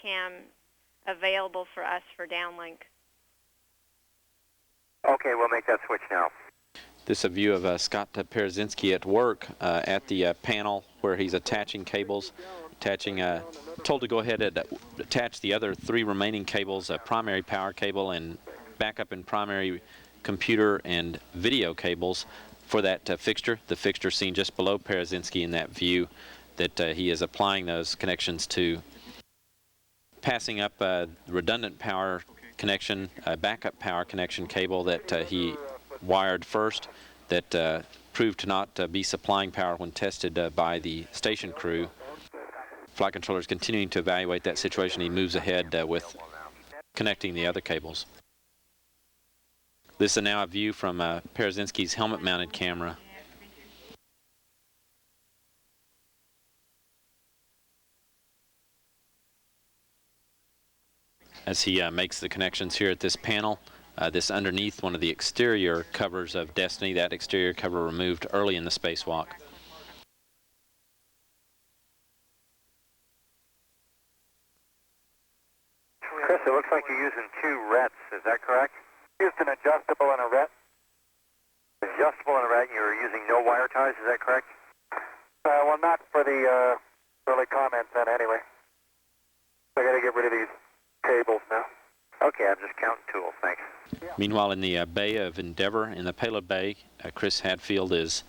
cam available for us for downlink. Okay, we'll make that switch now. This is a view of Scott Perezinski at work at the panel where he's attaching cables, told to go ahead and attach the other 3 remaining cables, a primary power cable and backup and primary computer and video cables for that fixture. The fixture seen just below Perezinski in that view that he is applying those connections to. Passing up redundant power connection, backup power connection cable that he wired first that proved to not be supplying power when tested by the station crew. Flight controller is continuing to evaluate that situation. He moves ahead with connecting the other cables. This is now a view from Perezinski's helmet-mounted camera. As he makes the connections here at this panel, this underneath one of the exterior covers of Destiny, that exterior cover removed early in the spacewalk. Chris, it looks like you're using 2 RETs, is that correct? Used an adjustable and a RET. Adjustable and a RET, you're using no wire ties, is that correct? Well, not for the early comments then anyway. I gotta get rid of these cables now. Okay, I'm just counting tools, thanks. Meanwhile, in the bay of Endeavour, in the payload bay, Chris Hadfield is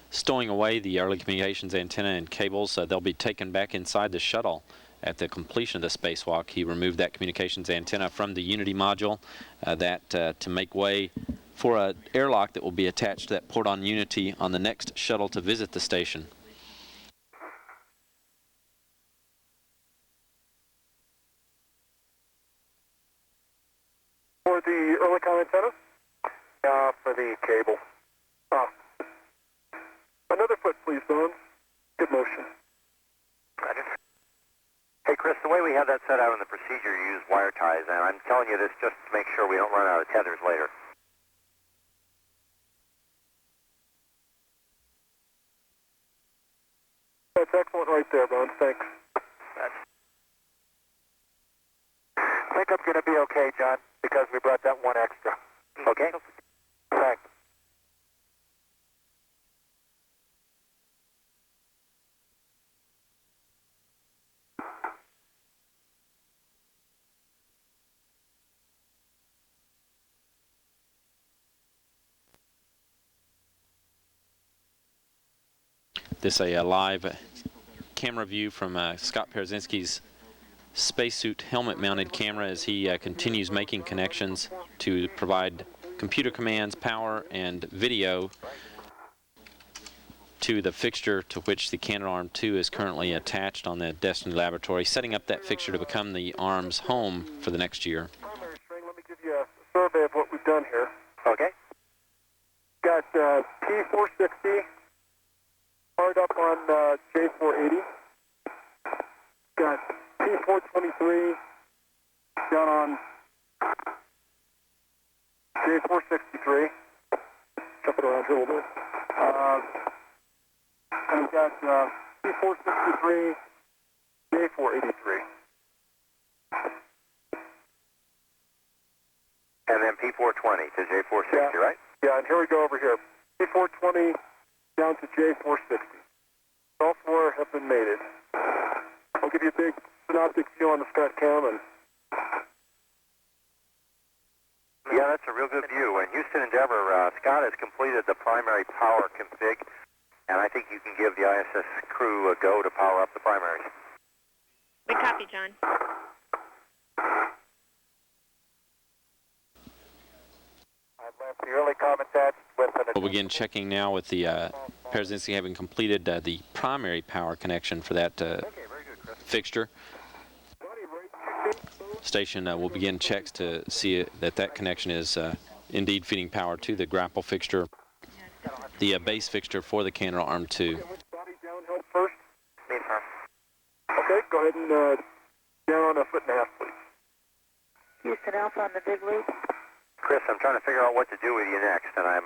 stowing away the early communications antenna and cables. They'll be taken back inside the shuttle at the completion of the spacewalk. He removed that communications antenna from the Unity module to make way for an airlock that will be attached to that port on Unity on the next shuttle to visit the station. For the early comm antenna? For the cable. Another foot, please, Don. Good motion. Roger. Hey, Chris, the way we have that set out in the procedure, you use wire ties, and I'm telling you this just to make sure we don't run out of tethers later. That's excellent right there, Bones. Thanks. I think I'm going to be okay, John, because we brought that one extra. Okay? Thanks. This is a live camera view from Scott Perezinski's spacesuit helmet-mounted camera as he continues making connections to provide computer commands, power, and video to the fixture to which the Canadarm2 is currently attached on the Destiny Laboratory, setting up that fixture to become the ARM's home for the next year. Primary string, let me give you a survey of what we've done here. Okay. Got P460 hard up on J480. Got P423 down on J463. Jump it around here a little bit. And we've got P463, J483. And then P420 to J460, right? Yeah, and here we go over here. P420 down to J460. All 4 have been mated. I'll give you a big synoptic view on the Scott cam. And yeah, that's a real good view. And Houston Endeavour, Scott has completed the primary power config, and I think you can give the ISS crew a go to power up the primaries. Good copy, John. I've left the early contact with an... We'll begin checking now with the Perezinski having completed the primary power connection for that fixture. Station will begin checks to see that connection is indeed feeding power to the grapple fixture, the base fixture for the Canadarm2. Body downhill first. Okay, go ahead and down on a 1.5 feet, please. Houston Alpha on the big loop. Chris, I'm trying to figure out what to do with you next, and I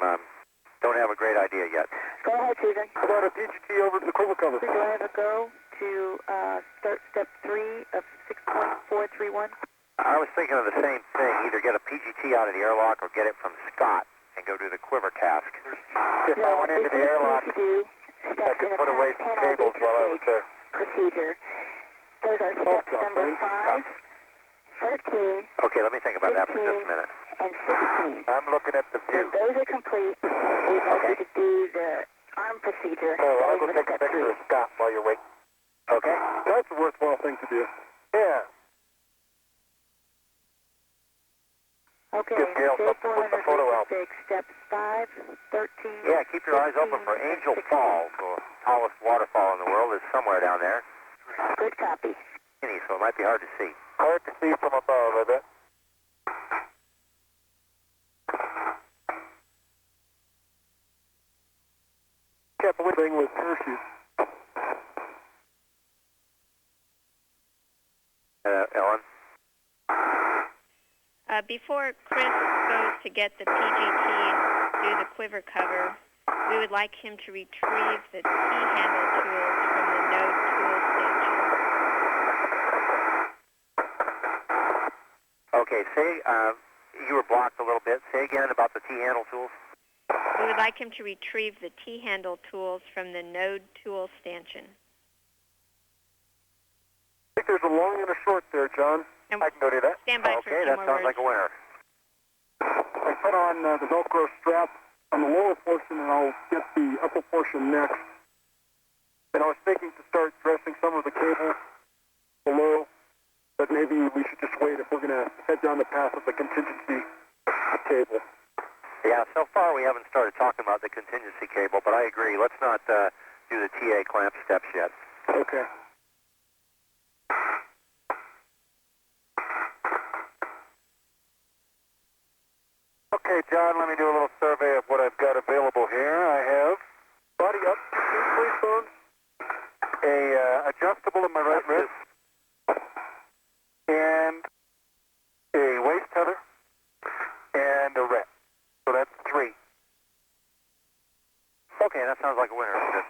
don't have a great idea yet. Go ahead, Susan. How about a PGT over to the quiver cover? Do I have a go? to start step 3 of 6.431? I was thinking of the same thing, either get a PGT out of the airlock or get it from Scott and go do the quiver task. If I went into the airlock, I could put away some cables while I was there. Procedure. Those are steps number 5, 13, Okay, let me think about that for just a minute. and 16. I'm looking at the When view. those are complete, we'd like you to do the arm procedure. So I'll go with take a step picture 3. of Scott while you're waiting. Okay? That's a worthwhile thing to do. Yeah. Okay, Give Gail day something to put the photo out. 456, steps 5, 13. Yeah, keep your eyes open for 15, Angel 16. Falls, the tallest waterfall in the world is somewhere down there. Good copy. So it might be hard to see. Hard to see from above, I bet. Careful thing with parachutes. Ellen? Before Chris goes to get the PGT and do the quiver cover, we would like him to retrieve the T-handle tools from the node tool stanchion. Okay, say, you were blocked a little bit. Say again about the T-handle tools. We would like him to retrieve the T-handle tools from the node tool stanchion. I think there's a long and a short there, John. And I can go do that. stand by for a Okay, few that more sounds words. like a winner. I put on the Velcro strap on the lower portion, and I'll get the upper portion next. And I was thinking to start dressing some of the cable below, but maybe we should just wait if we're going to head down the path of the contingency cable. Yeah, so far we haven't started talking about the contingency cable, but I agree. Let's not do the TA clamp steps yet. Okay. Okay, John, let me do a little survey of what I've got available here. I have Body up, please, Bones. a adjustable in my right wrist and a waist tether and a rep. So that's 3. Okay, that sounds like a winner.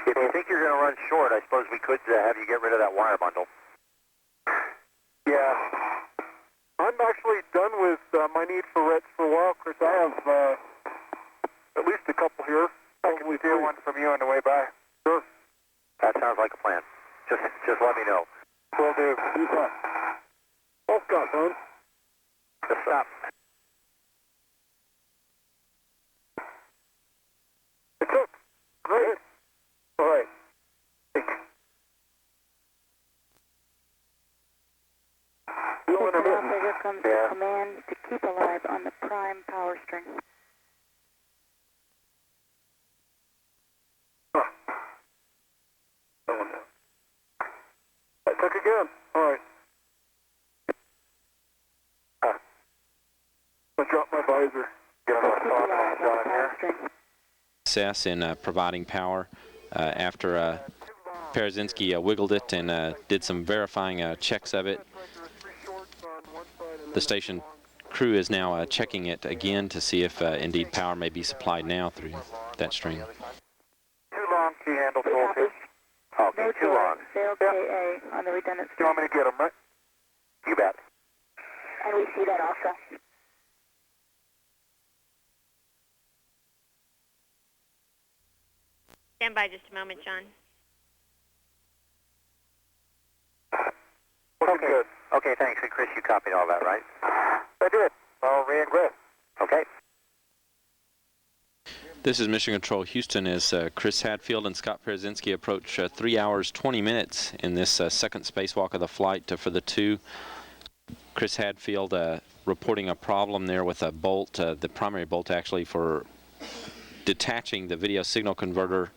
If you think you're going to run short, I suppose we could have you get rid of that wire bundle. Yeah. I'm actually done with my need for rets for a while, Chris. I have at least a couple here. I can steal one from you on the way by. Sure. That sounds like a plan. Just let me know. Will do. You got. All Scott, Bones. Just stop. It's up. Great. All right. No Okay, intermittent. so here comes Yeah. the command to keep alive on the prime power string. Huh. That one down. That took again. All right. I dropped my visor. Get on Keep alive on the John power here. string. Success in providing power after Perezinski wiggled it and did some verifying checks of it. The station crew is now checking it again to see if indeed power may be supplied now through that string. Too long T-handle Good tools copy. here. Okay, No too long. joy. Failed Yeah. KA on the redundant You string. want me to get them, right? You bet. And we see that also. Stand by just a moment, John. Okay. Good. Okay, thanks. And Chris, you copied all that, right? I did. I'll re-engress. Okay. This is Mission Control Houston as Chris Hadfield and Scott Perezinski approach 3 hours 20 minutes in this second spacewalk of the flight for the 2. Chris Hadfield reporting a problem there with a bolt, the primary bolt actually for detaching the video signal converter,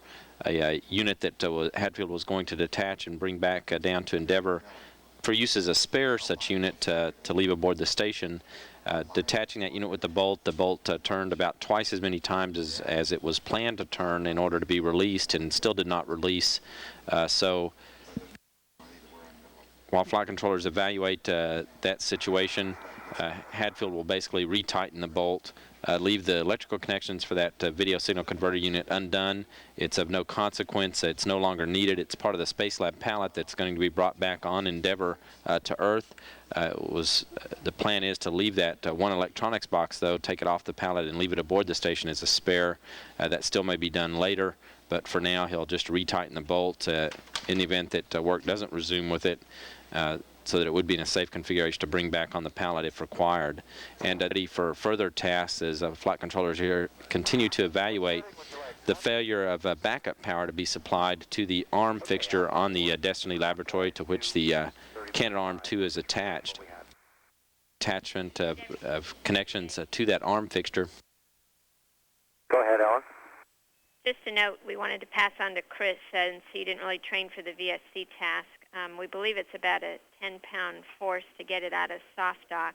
a unit that Hadfield was going to detach and bring back down to Endeavour for use as a spare such unit to leave aboard the station. Detaching that unit with the bolt turned about twice as many times as it was planned to turn in order to be released, and still did not release. So while flight controllers evaluate that situation, Hadfield will basically retighten the bolt, leave the electrical connections for that video signal converter unit undone. It's of no consequence. It's no longer needed. It's part of the Space Lab pallet that's going to be brought back on Endeavour to Earth. The plan is to leave that one electronics box, though, take it off the pallet and leave it aboard the station as a spare. That still may be done later, but for now he'll just retighten the bolt in the event that work doesn't resume with it, so that it would be in a safe configuration to bring back on the pallet if required. And ready for further tasks as flight controllers here continue to evaluate the failure of backup power to be supplied to the arm fixture on the Destiny laboratory to which the Canadarm2 is attached. Attachment of connections to that arm fixture. Go ahead, Ellen. Just a note, we wanted to pass on to Chris since he didn't really train for the VSC task. We believe it's about a 10-pound force to get it out of soft dock,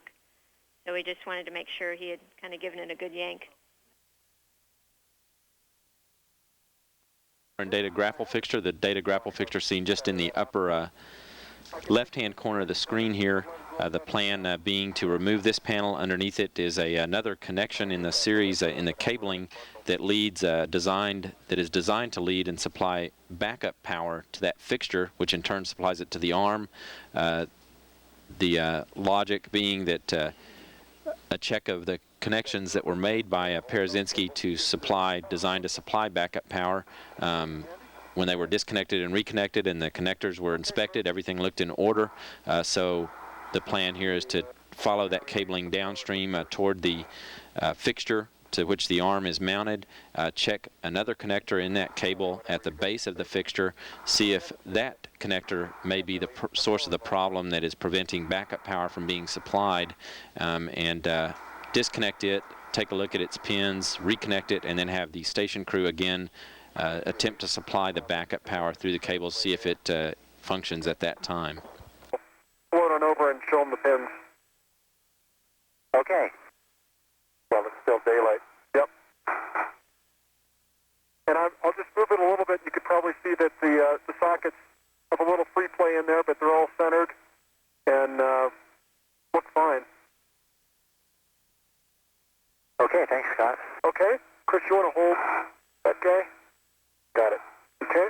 so we just wanted to make sure he had kind of given it a good yank. Data grapple fixture, the data grapple fixture seen just in the upper left-hand corner of the screen here. The plan being to remove this panel. Underneath it is another connection in the series in the cabling that is designed to lead and supply backup power to that fixture, which in turn supplies it to the arm. The logic being that a check of the connections that were made by Perezinski designed to supply backup power. When they were disconnected and reconnected and the connectors were inspected, everything looked in order. So the plan here is to follow that cabling downstream toward the fixture to which the arm is mounted, check another connector in that cable at the base of the fixture, see if that connector may be the source of the problem that is preventing backup power from being supplied, and disconnect it, take a look at its pins, reconnect it, and then have the station crew again attempt to supply the backup power through the cables, see if it functions at that time. Float on over and show them the pins. Okay. Well, it's still daylight. Yep. And I'll just move it a little bit. You could probably see that the sockets have a little free play in there, but they're all centered and look fine. Okay, thanks, Scott. Okay. Chris, you want to hold that guy? Got it. Okay.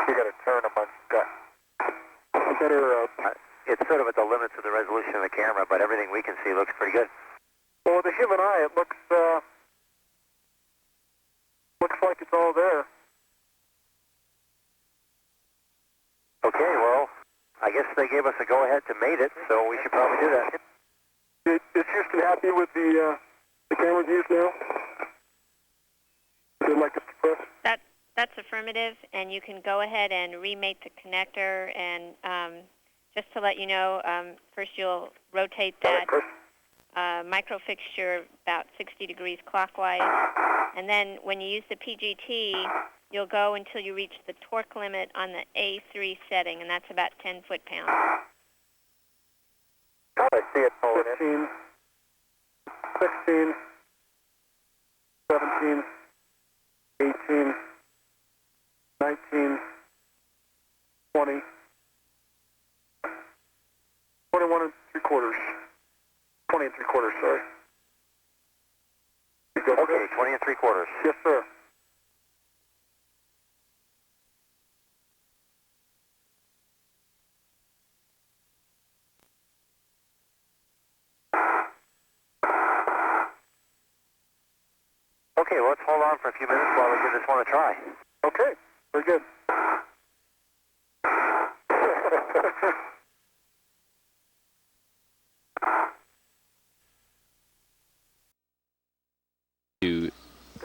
You got to turn him on, Scott. I better. It's sort of at the limits of the resolution of the camera, but everything we can see looks pretty good. Well, with the human eye, it looks like it's all there. Okay, well, I guess they gave us a go-ahead to mate it, so we should probably do that. Is Houston happy with the camera views now? Would you like us to press? That's affirmative, and you can go ahead and remate the connector. And just to let you know, first you'll rotate that microfixture about 60 degrees clockwise, and then when you use the PGT, you'll go until you reach the torque limit on the A3 setting, and that's about 10 foot-pounds. I see it pulling in. 16, 17, 18, 19, 20, 21 and 3/4. 20 and 3/4, sorry. Okay, 20 and 3/4. Yes, sir. Okay, well, let's hold on for a few minutes while we give this one a try. Okay, very good. To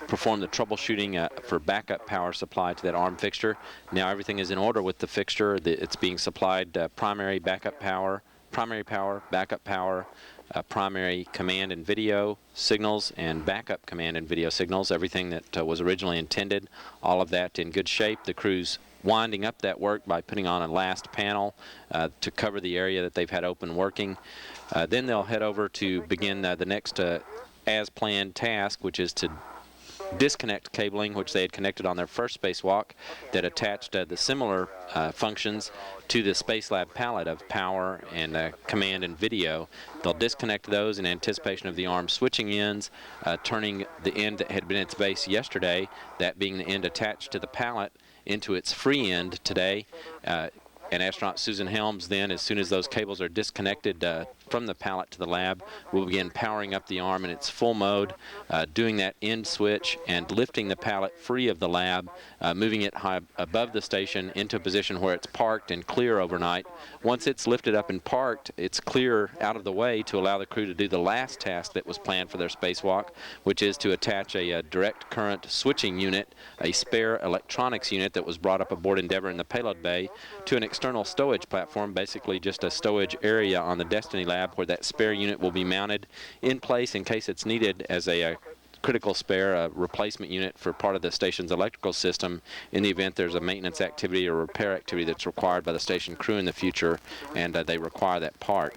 perform the troubleshooting for backup power supply to that arm fixture. Now everything is in order with the fixture. It's being supplied primary backup power, backup power, primary command and video signals, and backup command and video signals, everything that was originally intended, all of that in good shape. The crew's winding up that work by putting on a last panel to cover the area that they've had open working. Then they'll head over to begin the next as planned task, which is to disconnect cabling, which they had connected on their first spacewalk, that attached the similar functions to the Spacelab pallet of power and command and video. They'll disconnect those in anticipation of the arm switching ends, turning the end that had been its base yesterday, that being the end attached to the pallet, into its free end today. And astronaut Susan Helms then, as soon as those cables are disconnected from the pallet to the lab, will begin powering up the arm in its full mode, doing that end switch and lifting the pallet free of the lab, moving it high above the station into a position where it's parked and clear overnight. Once it's lifted up and parked, it's clear out of the way to allow the crew to do the last task that was planned for their spacewalk, which is to attach a direct current switching unit, a spare electronics unit that was brought up aboard Endeavour in the payload bay, to an external stowage platform, basically just a stowage area on the Destiny lab where that spare unit will be mounted in place in case it's needed as a critical spare replacement unit for part of the station's electrical system in the event there's a maintenance activity or repair activity that's required by the station crew in the future and they require that part.